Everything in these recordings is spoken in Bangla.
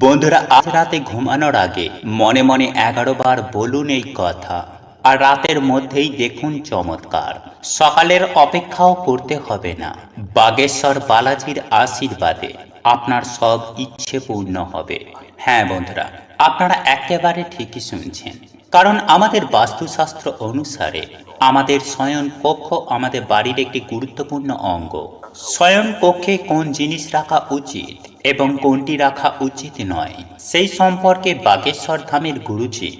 বন্ধুরা, আজ রাতে ঘুমানোর আগে মনে মনে 11 বার বলুন এই কথা, আর রাতের মধ্যেই দেখুন চমৎকার। সকালের অপেক্ষাও করতে হবে না। বাগেশ্বর বালাজির আশীর্বাদে আপনার সব ইচ্ছে পূর্ণ হবে। হ্যাঁ বন্ধুরা, আপনারা একেবারে ঠিকই শুনছেন। কারণ আমাদের বাস্তুশাস্ত্র অনুসারে আমাদের শয়ন কক্ষ আমাদের বাড়ির একটি গুরুত্বপূর্ণ অঙ্গ। শয়ন কক্ষে কোন জিনিস রাখা উচিত এবং কোনটি রাখা উচিত নয়, সেই সম্পর্কে বাগেশ্বর ধামের গুরুজি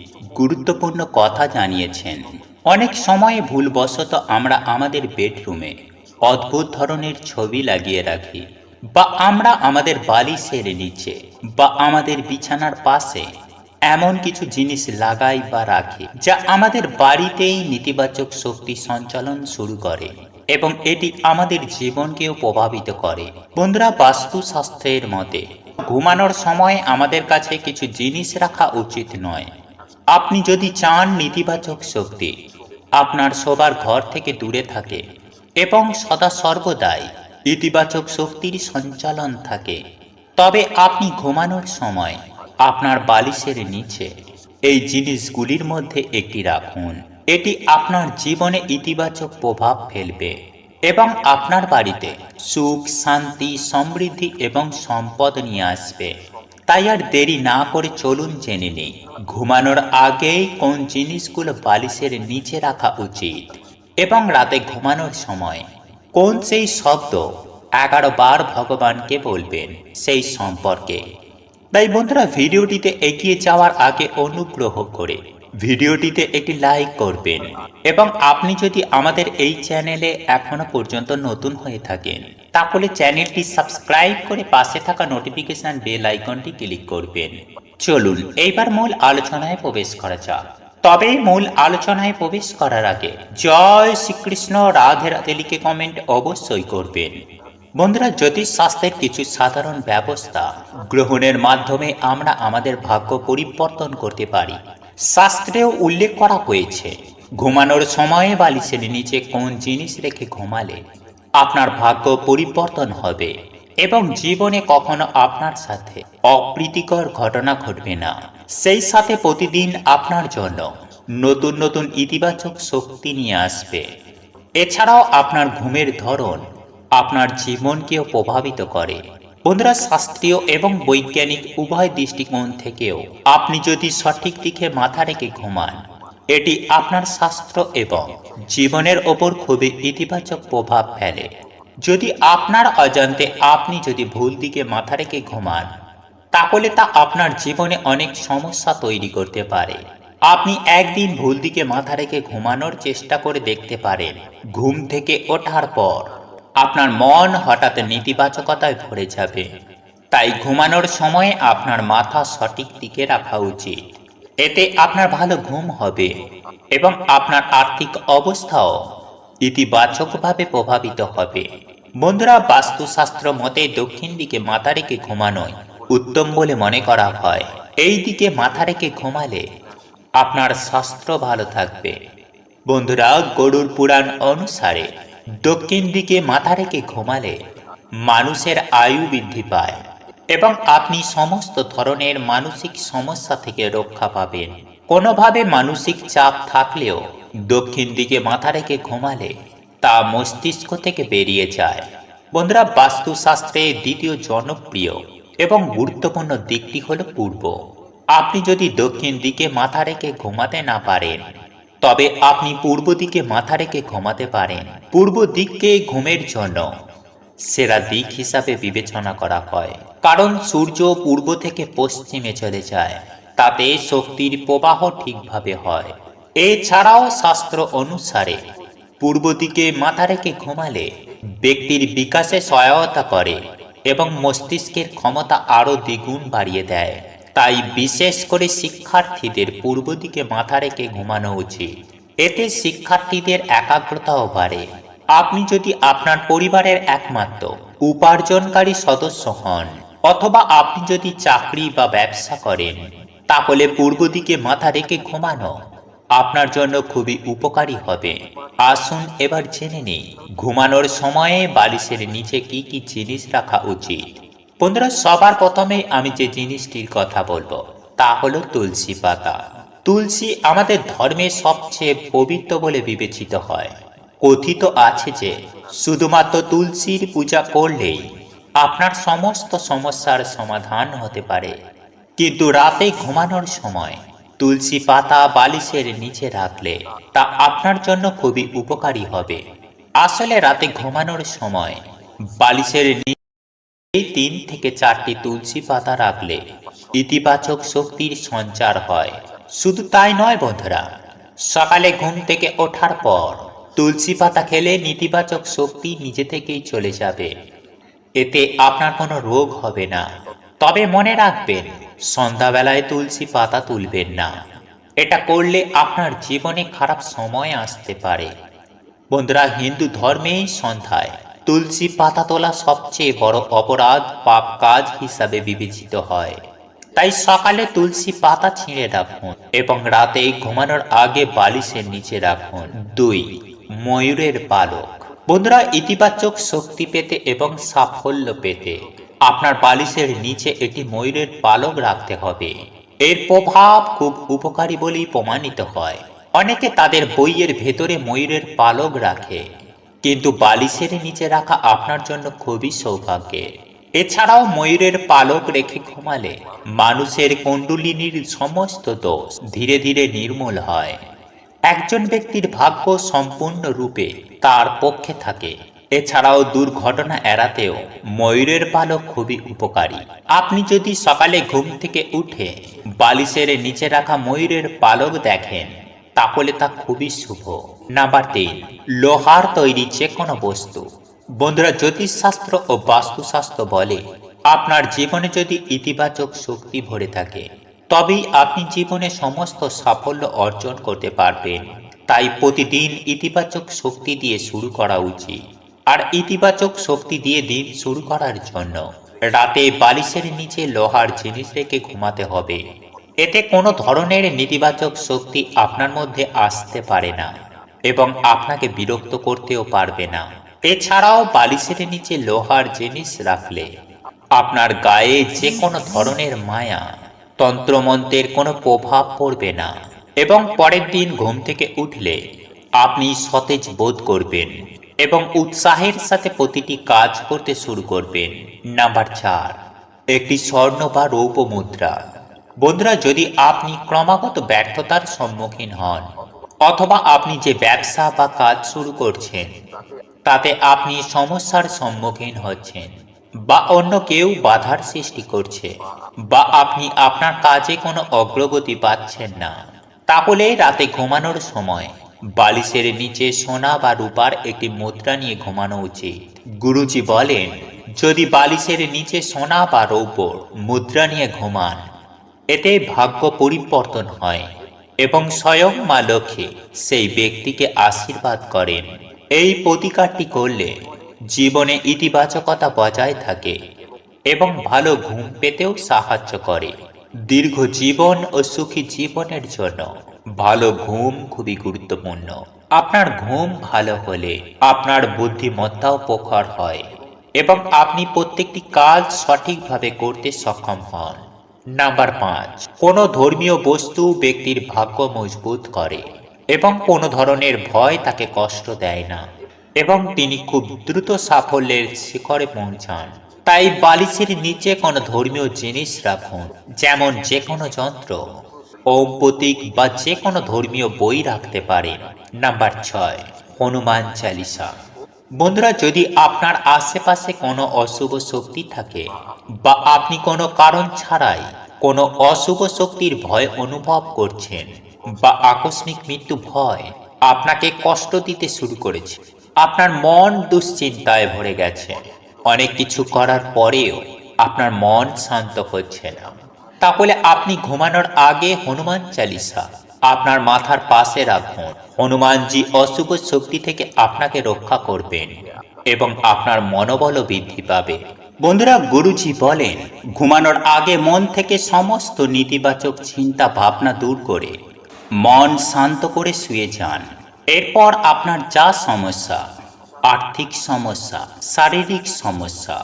গুরুত্বপূর্ণ কথা জানিয়েছেন। অনেক সময়ে ভুলবশত আমরা আমাদের বেডরুমে অদ্ভুত ধরনের ছবি লাগিয়ে রাখি, বা আমরা আমাদের বালিশের নিচে বা আমাদের বিছানার পাশে এমন কিছু জিনিস লাগাই বা রাখি যা আমাদের বাড়িতেই নেতিবাচক শক্তি সঞ্চালন শুরু করে এবং এটি আমাদের জীবনকেও প্রভাবিত করে। বন্ধুরা, বাস্তুশাস্ত্রের মতে ঘুমানোর সময় আমাদের কাছে কিছু জিনিস রাখা উচিত নয়। আপনি যদি চান নেতিবাচক শক্তি আপনার শোবার ঘর থেকে দূরে থাকে এবং সদা সর্বদাই ইতিবাচক শক্তির সঞ্চালন থাকে, তবে আপনি ঘুমানোর সময় আপনার বালিশের নিচে এই জিনিসগুলির মধ্যে একটি রাখুন। এটি আপনার জীবনে ইতিবাচক প্রভাব ফেলবে এবং আপনার বাড়িতে সুখ, শান্তি, সমৃদ্ধি এবং সম্পদ নিয়ে আসবে। তাই আর দেরি না করে চলুন জেনে নিই ঘুমানোর আগেই কোন জিনিসগুলো বালিশের নিচে রাখা উচিত এবং রাতে ঘুমানোর সময় কোন সেই শব্দ 11 বার ভগবানকে বলবেন সেই সম্পর্কে। তাই বন্ধুরা, ভিডিওটিতে এগিয়ে যাওয়ার আগে অনুগ্রহ করে ভিডিওটিতে একটি লাইক করবেন এবং আপনি যদি আমাদের এই চ্যানেলে এখনো পর্যন্ত নতুন হয়ে থাকেন তাহলে চ্যানেলটি সাবস্ক্রাইব করে পাশে থাকা নোটিফিকেশন বেল আইকনটি ক্লিক করবেন। চলুন এইবার মূল আলোচনায় প্রবেশ করা যাক। তবে মূল আলোচনায় প্রবেশ করার আগে জয় শ্রীকৃষ্ণ, রাধে রাধে লিখে কমেন্ট অবশ্যই করবেন। বন্ধুরা, জ্যোতিষশাস্ত্রের কিছু সাধারণ ব্যবস্থা গ্রহণের মাধ্যমে আমরা আমাদের ভাগ্য পরিবর্তন করতে পারি। শাস্ত্রেও উল্লেখ করা হয়েছে ঘুমানোর সময়ে বালিশের নিচে কোন জিনিস রেখে ঘুমালে আপনার ভাগ্য পরিবর্তন হবে এবং জীবনে কখনো আপনার সাথে অপ্রীতিকর ঘটনা ঘটবে না। সেই সাথে প্রতিদিন আপনার জন্য নতুন নতুন ইতিবাচক শক্তি নিয়ে আসবে। এছাড়াও আপনার ঘুমের ধরন আপনার জীবনকেও প্রভাবিত করে। বন্ধুরা, শাস্ত্রীয় এবং বৈজ্ঞানিক উভয় দৃষ্টিকোণ থেকেও আপনি যদি সঠিক দিকে মাথা রেখে ঘুমান, এটি আপনার স্বাস্থ্য এবং জীবনের ওপর খুবই ইতিবাচক প্রভাব ফেলে। যদি আপনার অজান্তে আপনি যদি ভুল দিকে মাথা রেখে ঘুমান, তাহলে তা আপনার জীবনে অনেক সমস্যা তৈরি করতে পারে। আপনি একদিন ভুল দিকে মাথা রেখে ঘুমানোর চেষ্টা করে দেখতে পারেন। ঘুম থেকে ওঠার পর আপনার মন হঠাৎ নেতিবাচকতায় ভরে যাবে। তাই ঘুমানোর সময় আপনার মাথা সঠিক দিকে রাখা উচিত। এতে আপনার ভালো ঘুম হবে এবং আপনার আর্থিক অবস্থাও ইতিবাচকভাবে প্রভাবিত হবে। বন্ধুরা, বাস্তুশাস্ত্র মতে দক্ষিণ দিকে মাথা রেখে ঘুমানোই উত্তম বলে মনে করা হয়। এই দিকে মাথা রেখে ঘুমালে আপনার স্বাস্থ্য ভালো থাকবে। বন্ধুরা, গরুড় পুরাণ অনুসারে দক্ষিণ দিকে মাথা রেখে ঘুমালে মানুষের আয়ু বৃদ্ধি পায় এবং আপনি সমস্ত ধরনের মানসিক সমস্যা থেকে রক্ষা পাবেন। কোনোভাবে মানসিক চাপ থাকলেও দক্ষিণ দিকে মাথা রেখে ঘুমালে তা মস্তিষ্ক থেকে বেরিয়ে যায়। বন্ধুরা, বাস্তুশাস্ত্রে দ্বিতীয় জনপ্রিয় এবং গুরুত্বপূর্ণ দিকটি হলো পূর্ব। আপনি যদি দক্ষিণ দিকে মাথা রেখে ঘুমাতে না পারেন, তবে আপনি পূর্ব দিকে মাথা রেখে ঘুমাতে পারেন। পূর্ব দিককে ঘুমের জন্য সেরা দিক হিসাবে বিবেচনা করা হয়, কারণ সূর্য পূর্ব থেকে পশ্চিমে চলে যায়, তাতে শক্তির প্রবাহ ঠিকভাবে হয়। এছাড়াও শাস্ত্র অনুসারে পূর্ব দিকে মাথা রেখে ঘুমালে ব্যক্তির বিকাশে সহায়তা করে এবং মস্তিষ্কের ক্ষমতা আরও দ্বিগুণ বাড়িয়ে দেয়। তাই বিশেষ করে শিক্ষার্থীদের পূর্ব দিকে মাথা রেখে ঘুমানো উচিত। এতে শিক্ষার্থীদের একাগ্রতাও বাড়ে। আপনি যদি আপনার পরিবারের একমাত্র উপার্জনকারী সদস্য হন অথবা আপনি যদি চাকরি বা ব্যবসা করেন, তাহলে পূর্ব দিকে মাথা রেখে ঘুমানো আপনার জন্য খুবই উপকারী হবে। আসুন এবার জেনে নিই ঘুমানোর সময়ে বালিশের নিচে কি কি জিনিস রাখা উচিত। বন্ধুরা, সবার প্রথমেই আমি যে জিনিসটির কথা বলবো তা হলো তুলসী পাতা। তুলসী আমাদের ধর্মে সবচেয়ে পবিত্র বলে বিবেচিত হয়। কথিত আছে যে শুধুমাত্র তুলসীর পূজা করলেই আপনার সমস্ত সমস্যার সমাধান হতে পারে। কিন্তু রাতে ঘুমানোর সময় তুলসী পাতা বালিশের নিচে রাখলে তা আপনার জন্য খুবই উপকারী হবে। আসলে রাতে ঘুমানোর সময় বালিশের এই 3 থেকে 4টি তুলসী পাতা রাখলে ইতিবাচক শক্তির সঞ্চার হয়। শুধু তাই নয় বন্ধুরা, সকালে ঘুম থেকে ওঠার পর তুলসী পাতা খেলে নেতিবাচক শক্তি নিজে থেকেই চলে যাবে। এতে আপনার কোনো রোগ হবে না। তবে মনে রাখবেন, সন্ধ্যাবেলায় তুলসী পাতা তুলবেন না। এটা করলে আপনার জীবনে খারাপ সময় আসতে পারে। বন্ধুরা, হিন্দু ধর্মে সন্ধ্যায় তুলসী পাতা তোলা সবচেয়ে বড় অপরাধ, পাপ কাজ হিসাবে বিবেচিত হয়। তাই সকালে তুলসী পাতা ছিঁড়ে রাখুন এবং রাতে ঘুমানোর আগে বালিশের নিচে রাখুন। 2. ময়ূরের পালক। বন্ধুরা, ইতিবাচক শক্তি পেতে এবং সাফল্য পেতে আপনার বালিশের নিচে একটি ময়ূরের পালক রাখতে হবে। এর প্রভাব খুব উপকারী বলেই প্রমাণিত হয়। অনেকে তাদের বইয়ের ভেতরে ময়ূরের পালক রাখে, কিন্তু বালিশের নিচে রাখা আপনার জন্য খুবই সৌভাগ্যের। এছাড়াও ময়ূরের পালক রেখে ঘুমালে মানুষের কুণ্ডলিনীর সমস্ত দোষ ধীরে ধীরে নির্মূল হয়। একজন ব্যক্তির ভাগ্য সম্পূর্ণরূপে তার পক্ষে থাকে। এছাড়াও দুর্ঘটনা এড়াতেও ময়ূরের পালক খুবই উপকারী। আপনি যদি সকালে ঘুম থেকে উঠে বালিশের নিচে রাখা ময়ূরের পালক দেখেন, তাহলে তা খুবই শুভ। নাম্বার 3, লোহার তৈরি যে কোনো বস্তু। বন্ধুরা, জ্যোতিষশাস্ত্র ও বাস্তুশাস্ত্র বলে আপনার জীবনে যদি ইতিবাচক শক্তি ভরে থাকে তবেই আপনি জীবনে সমস্ত সাফল্য অর্জন করতে পারবেন। তাই প্রতিদিন ইতিবাচক শক্তি দিয়ে শুরু করা উচিত। আর ইতিবাচক শক্তি দিয়ে দিন শুরু করার জন্য রাতে বালিশের নিচে লোহার জিনিস রেখে ঘুমাতে হবে। এতে কোনো ধরনের নেতিবাচক শক্তি আপনার মধ্যে আসতে পারে না এবং আপনাকে বিরক্ত করতেও পারবে না। এছাড়াও বালিশের নিচে লোহার জিনিস রাখলে আপনার গায়ে যে কোনো ধরনের মায়া, তন্ত্রমন্ত্রের কোনো প্রভাব পড়বে না এবং পরের দিন ঘুম থেকে উঠলে আপনি সতেজ বোধ করবেন এবং উৎসাহের সাথে প্রতিটি কাজ করতে শুরু করবেন। নাম্বার 4, একটি স্বর্ণ বা রৌপ্য মুদ্রা। বন্ধুরা, যদি আপনি ক্রমাগত ব্যর্থতার সম্মুখীন হন অথবা আপনি যে ব্যবসা বা কাজ শুরু করছেন তাতে আপনি সমস্যার সম্মুখীন হচ্ছেন, বা অন্য কেউ বাধার সৃষ্টি করছে, বা আপনি আপনার কাজে কোনো অগ্রগতি পাচ্ছেন না, তাহলে রাতে ঘুমানোর সময় বালিশের নিচে সোনা বা রূপার একটি মুদ্রা নিয়ে ঘুমানো উচিত। গুরুজি বলেন, যদি বালিশের নিচে সোনা বা রৌপ্যর মুদ্রা নিয়ে ঘুমান, এতে ভাগ্য পরিবর্তন হয় এবং স্বয়ং মা লক্ষ্মী সেই ব্যক্তিকে আশীর্বাদ করেন। এই প্রতিকারটি করলে জীবনে ইতিবাচকতা বজায় থাকে এবং ভালো ঘুম পেতেও সাহায্য করে। দীর্ঘ জীবন ও সুখী জীবনের জন্য ভালো ঘুম খুবই গুরুত্বপূর্ণ। আপনার ঘুম ভালো হলে আপনার বুদ্ধিমত্তাও প্রখর হয় এবং আপনি প্রত্যেকটি কাজ সঠিকভাবে করতে সক্ষম হন। নাম্বার 5, কোনো ধর্মীয় বস্তু ব্যক্তির ভাগ্য মজবুত করে এবং কোনো ধরনের ভয় তাকে কষ্ট দেয় না এবং তিনি খুব দ্রুত সাফল্যের শিখরে পৌঁছান। তাই বালিশের নিচে কোনো ধর্মীয় জিনিস রাখুন, যেমন যে কোনো যন্ত্র, ওম প্রতীক বা যে কোনো ধর্মীয় বই রাখতে পারেন। নাম্বার 6, হনুমান চালিসা। বন্ধুরা, যদি আপনার আশেপাশে কোনো অশুভ শক্তি থাকে বা আপনি কোনো কারণ ছাড়াই কোনো অশুভ শক্তির ভয় অনুভব করছেন বা আকস্মিক মৃত্যু ভয় আপনাকে কষ্ট দিতে শুরু করেছে, আপনার মন দুশ্চিন্তায় ভরে গেছে, অনেক কিছু করার পরেও আপনার মন শান্ত হচ্ছে না, তাহলে আপনি ঘুমানোর আগে হনুমান চালিসা আপনার মাথার পাশে রাখুন। হনুমানজি অশুভ শক্তি থেকে আপনাকে রক্ষা করবেন এবং আপনার মনোবল বৃদ্ধি পাবে। বন্ধুরা, গুরুজি বলেন, ঘুমানোর আগে মন থেকে সমস্ত নেতিবাচক চিন্তা ভাবনা দূর করে মন শান্ত করে শুয়ে যান। এরপর আপনার যা সমস্যা, আর্থিক সমস্যা, শারীরিক সমস্যা,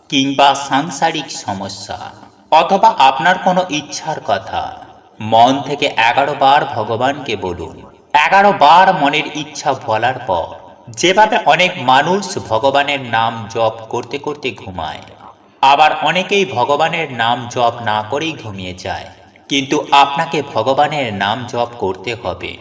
কিংবা সাংসারিক সমস্যা অথবা আপনার কোনো ইচ্ছার কথা মন থেকে 11 বার ভগবানকে বলুন। 11 বার মনের ইচ্ছা বলার পর যেভাবে অনেক মানুষ ভগবানের নাম জপ করতে করতে ঘুমায়, আবার অনেকেই ভগবানের নাম জপ না করেই ঘুমিয়ে যায়, কিন্তু আপনাকে ভগবানের নাম জপ করতে হবে।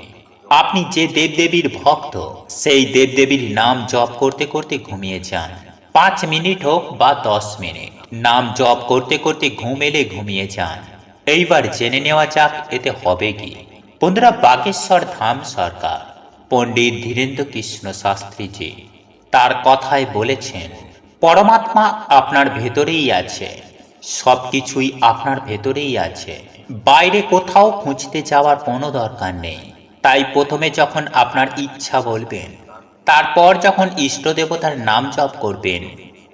আপনি যে দেবদেবীর ভক্ত, সেই দেবদেবীর নাম জপ করতে করতে ঘুমিয়ে যান। 5 মিনিট হোক বা 10 মিনিট নাম জপ করতে করতে ঘুম এলে ঘুমিয়ে যান। এইবার জেনে নেওয়া যাক এতে হবে কি। বন্ধুরা, বাগেশ্বর ধাম সরকার পণ্ডিত ধীরেন্দ্র কৃষ্ণ শাস্ত্রীজি তার কথায় বলেছেন, পরমাত্মা আপনার ভেতরেই আছে, সবকিছুই আপনার ভেতরেই আছে, বাইরে কোথাও খুঁজতে যাওয়ার কোনো দরকার নেই। তাই প্রথমে যখন আপনার ইচ্ছা বলবেন, তারপর যখন ইষ্ট দেবতার নাম জপ করবেন,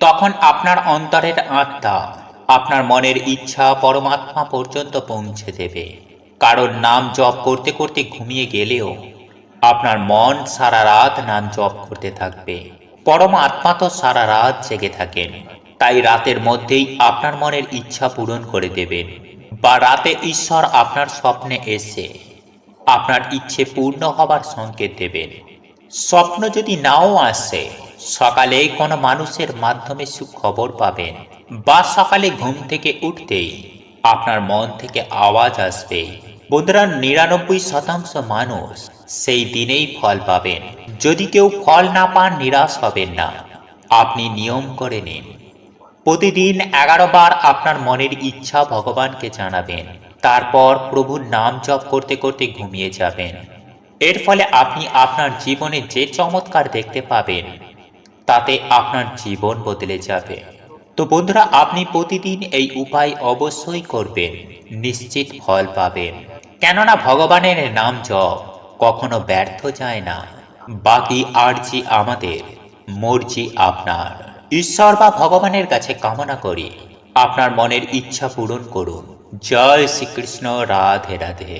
তখন আপনার অন্তরের আত্মা আপনার মনের ইচ্ছা পরমাত্মা পর্যন্ত পৌঁছে দেবে। কারণ নাম জপ করতে করতে ঘুমিয়ে গেলেও আপনার মন সারা রাত নাম জপ করতে থাকবে। পরমাত্মা তো সারা রাত জেগে থাকেন, তাই রাতের মধ্যেই আপনার মনের ইচ্ছা পূরণ করে দেবেন, বা রাতে ঈশ্বর আপনার স্বপ্নে এসে আপনার ইচ্ছে পূর্ণ হবার সংকেত দেবেন। স্বপ্ন যদি নাও আসে, সকালে কোনো মানুষের মাধ্যমে সুখবর পাবেন, বা সকালে ঘুম থেকে উঠতেই আপনার মন থেকে আওয়াজ আসবে। বন্ধুরা, 99% মানুষ সেই দিনেই ফল পাবেন। যদি কেউ ফল না পান, নিরাশ হবেন না। আপনি নিয়ম করে নিন, প্রতিদিন 11 বার আপনার মনের ইচ্ছা ভগবানকে জানাবেন, তারপর প্রভুর নাম জপ করতে করতে ঘুমিয়ে যাবেন। এর ফলে আপনি আপনার জীবনে যে চমৎকার দেখতে পাবেন, তাতে আপনার জীবন বদলে যাবে। তো বন্ধুরা, আপনি প্রতিদিন এই উপায় অবশ্যই করবেন, নিশ্চিত ফল পাবেন। কেননা ভগবানের নাম জপ কখনো ব্যর্থ যায় না। বাকি আরজি আমাদের, মর্জি আপনার। ঈশ্বর বা ভগবানের কাছে কামনা করি আপনার মনের ইচ্ছা পূরণ করুন। জয় শ্রীকৃষ্ণ। রাধে রাধে।